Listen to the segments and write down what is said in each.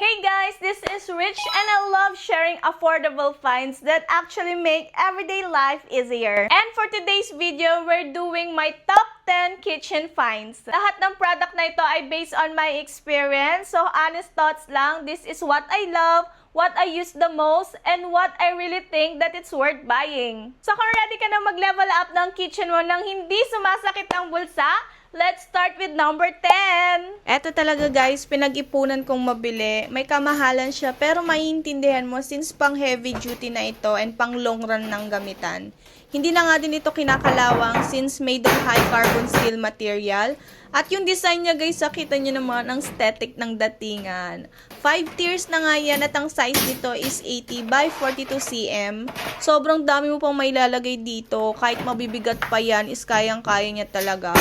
Hey guys, this is Rich and I love sharing affordable finds that actually make everyday life easier. And for today's video, we're doing my top 10 kitchen finds. Lahat ng product na ito ay based on my experience. So honest thoughts lang, this is what I love, what I use the most, and what I really think that it's worth buying. So kung ready ka na mag-level up ng kitchen mo nang hindi sumasakit ang bulsa, let's start with number 10. Eto talaga guys, pinag-ipunan kong mabili. May kamahalan siya pero maiintindihan mo since pang heavy duty na ito and pang long run ng gamitan. Hindi na nga din ito kinakalawang since made of high carbon steel material. At yung design niya guys, nakita nyo naman ang aesthetic ng datingan. 5 tiers na nga yan at ang size nito is 80 by 42 cm. Sobrang dami mo pang mailalagay dito. Kahit mabibigat pa yan is kayang-kaya niya talaga.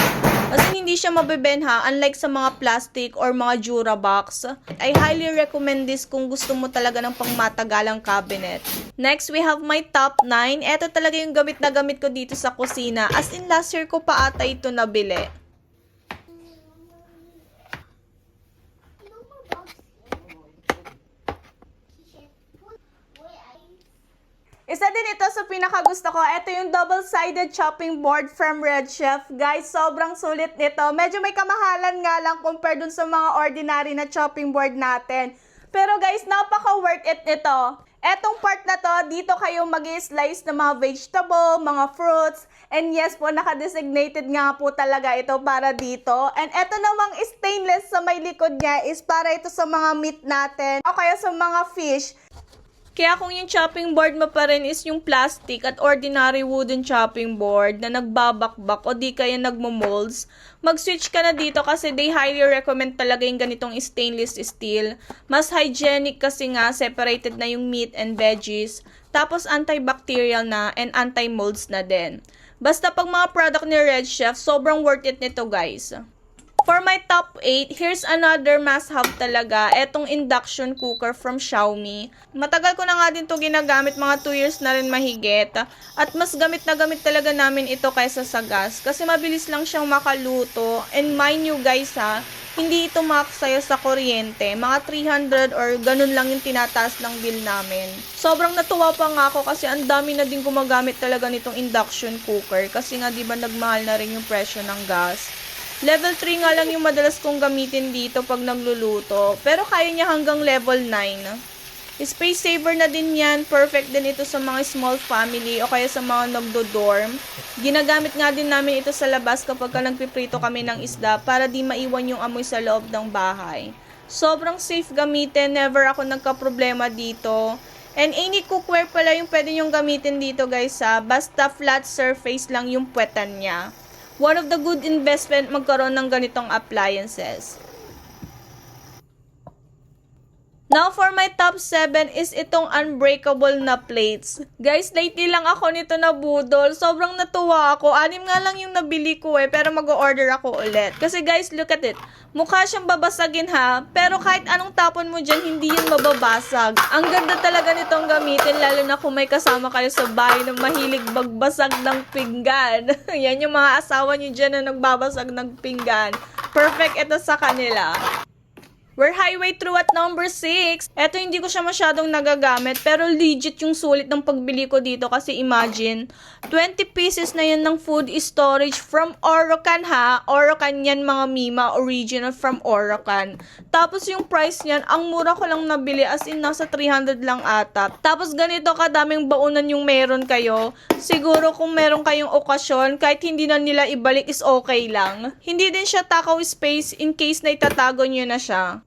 Kasi hindi siya mabebenha unlike sa mga plastic or mga Durabox. I highly recommend this kung gusto mo talaga ng pangmatagalang cabinet. Next, we have my top 9. Ito talaga yung gamit na gamit ko dito sa kusina. As in, last year ko pa ata ito nabili. Isa din ito sa pinakagusto ko. Ito yung double-sided chopping board from Red Chef. Guys, sobrang sulit nito. Medyo may kamahalan nga lang compared dun sa mga ordinary na chopping board natin. Pero guys, napaka-worth it nito. Etong part na to, dito kayo mag-slice ng mga vegetable, mga fruits. And yes po, naka-designated nga po talaga ito para dito. And eto namang stainless sa may likod niya is para ito sa mga meat natin o kaya sa mga fish. Kaya kung yung chopping board mo pa rin is yung plastic at ordinary wooden chopping board na nagbabakbak o di kaya nagmo-molds, mag-switch ka na dito kasi they highly recommend talaga yung ganitong stainless steel. Mas hygienic kasi nga, separated na yung meat and veggies. Tapos antibacterial na and anti-molds na din. Basta pag mga product ni Red Chef, sobrang worth it nito guys. For my top 8, here's another must-have talaga. Etong induction cooker from Xiaomi. Matagal ko na nga din to ginagamit, mga 2 years na rin mahigit. At mas gamit na gamit talaga namin ito kaysa sa gas. Kasi mabilis lang siyang makaluto. And mind you guys ha, hindi ito maksaya sa kuryente. Mga 300 or ganun lang yung tinataas ng bill namin. Sobrang natuwa pa nga ako kasi ang dami na din gumagamit talaga nitong induction cooker. Kasi nga diba nagmahal na rin yung presyo ng gas. Level 3 nga lang yung madalas kong gamitin dito pag nagluluto. Pero kaya niya hanggang level 9. Space saver na din yan. Perfect din ito sa mga small family o kaya sa mga nagdo-dorm. Ginagamit nga din namin ito sa labas kapag nagpiprito kami ng isda para di maiwan yung amoy sa loob ng bahay. Sobrang safe gamitin. Never ako nagka-problema dito. And any cookware pala yung pwede nyong gamitin dito guys ha. Basta flat surface lang yung puwetan niya. One of the good investment magkaroon ng ganitong appliances. Now for my top 7 is itong unbreakable na plates. Guys, lately lang ako nito nabudol. Sobrang natuwa ako. 6 nga lang yung nabili ko pero mag-order ako ulit. Kasi guys, look at it. Mukha siyang babasagin ha. Pero kahit anong tapon mo dyan, hindi yun mababasag. Ang ganda talaga nitong gamitin, lalo na kung may kasama kayo sa bahay na mahilig magbasag ng pinggan. Yan yung mga asawa niyo dyan na nagbabasag ng pinggan. Perfect ito sa kanila. We're highway through at number 6. Eto hindi ko siya masyadong nagagamit pero legit yung sulit ng pagbili ko dito kasi imagine 20 pieces na yan ng food storage from Orocan ha. Orocan yan mga Mima, original from Orocan. Tapos yung price niyan, ang mura ko lang nabili as in nasa 300 lang ata. Tapos ganito kadaming baunan yung meron kayo. Siguro kung meron kayong okasyon, kahit hindi na nila ibalik is okay lang. Hindi din siya takaw space in case na itatago nyo na siya.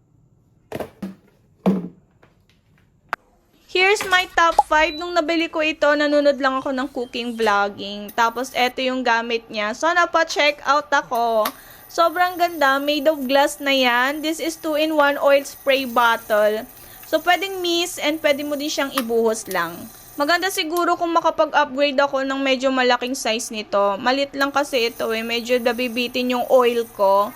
Here's my top 5. Nung nabili ko ito, nanonood lang ako ng cooking vlogging. Tapos, eto yung gamit niya. So, napa-check out ako. Sobrang ganda. Made of glass na yan. This is 2-in-1 oil spray bottle. So, pwedeng mist and pwede mo din siyang ibuhos lang. Maganda siguro kung makapag-upgrade ako ng medyo malaking size nito. Malit lang kasi ito medyo nabibitin yung oil ko.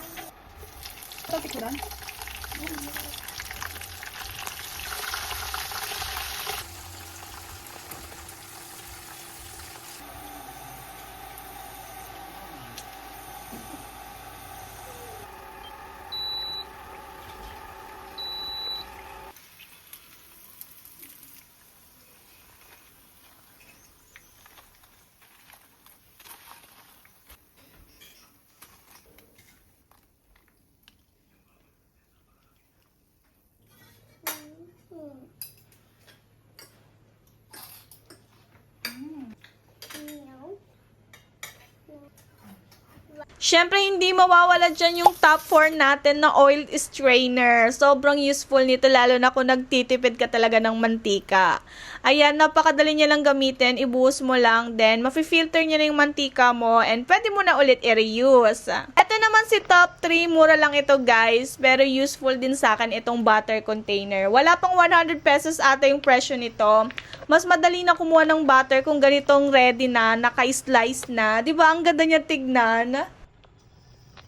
Syempre, hindi mawawala dyan yung top 4 natin na oil strainer. Sobrang useful nito, lalo na kung nagtitipid ka talaga ng mantika. Ayan, napakadali niya lang gamitin. Ibuhos mo lang, then mafi-filter niya na yung mantika mo, and pwede mo na ulit i-reuse. Ito naman si top 3. Mura lang ito, guys, pero useful din sa akin itong butter container. Wala pang 100 pesos ata yung presyo nito. Mas madali na kumuha ng butter kung ganitong ready na, naka-slice na. Diba, ang ganda niya tignan?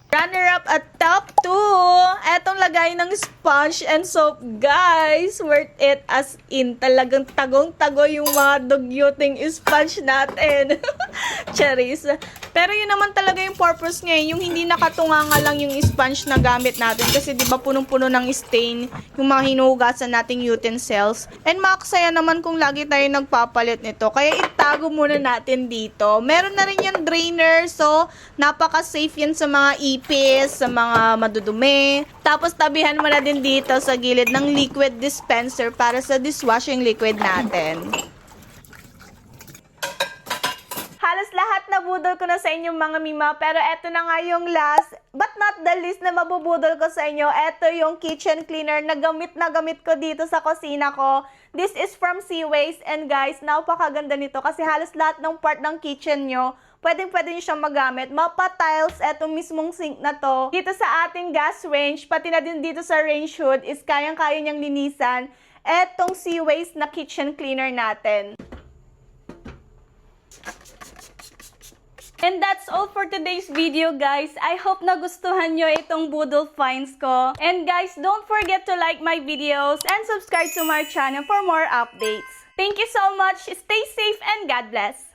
Runner-up at top 2, etong lagay ng sponge and soap, guys. Worth it, as in, talagang tagong-tago yung mga dugyuting sponge natin. Charis. Pero yun naman talaga yung purpose niya, yung hindi nakatunganga lang yung sponge na gamit natin. Kasi diba punong-puno ng stain yung mga hinuhugasan nating utensils. And makaksaya naman kung lagi tayo nagpapalit nito. Kaya itago muna natin dito. Meron na rin yung drainer, so napaka-safe yan sa mga ipis, sa mga madudumi. Tapos tabihan mo na din dito sa gilid ng liquid dispenser para sa dishwashing liquid natin. Halos lahat nabudol ko na sa inyong mga mima, pero eto na nga yung last, but not the least na mabubudol ko sa inyo. Eto yung kitchen cleaner na gamit ko dito sa kusina ko. This is from Seaways, and guys, napakaganda nito kasi halos lahat ng part ng kitchen nyo, pwede nyo siyang magamit. Mapa tiles, etong mismong sink na to. Dito sa ating gas range, pati na din dito sa range hood, is kayang-kaya niyang linisan etong Seaways na kitchen cleaner natin. And that's all for today's video, guys. I hope nagustuhan nyo itong budol finds ko. And guys, don't forget to like my videos and subscribe to my channel for more updates. Thank you so much. Stay safe and God bless.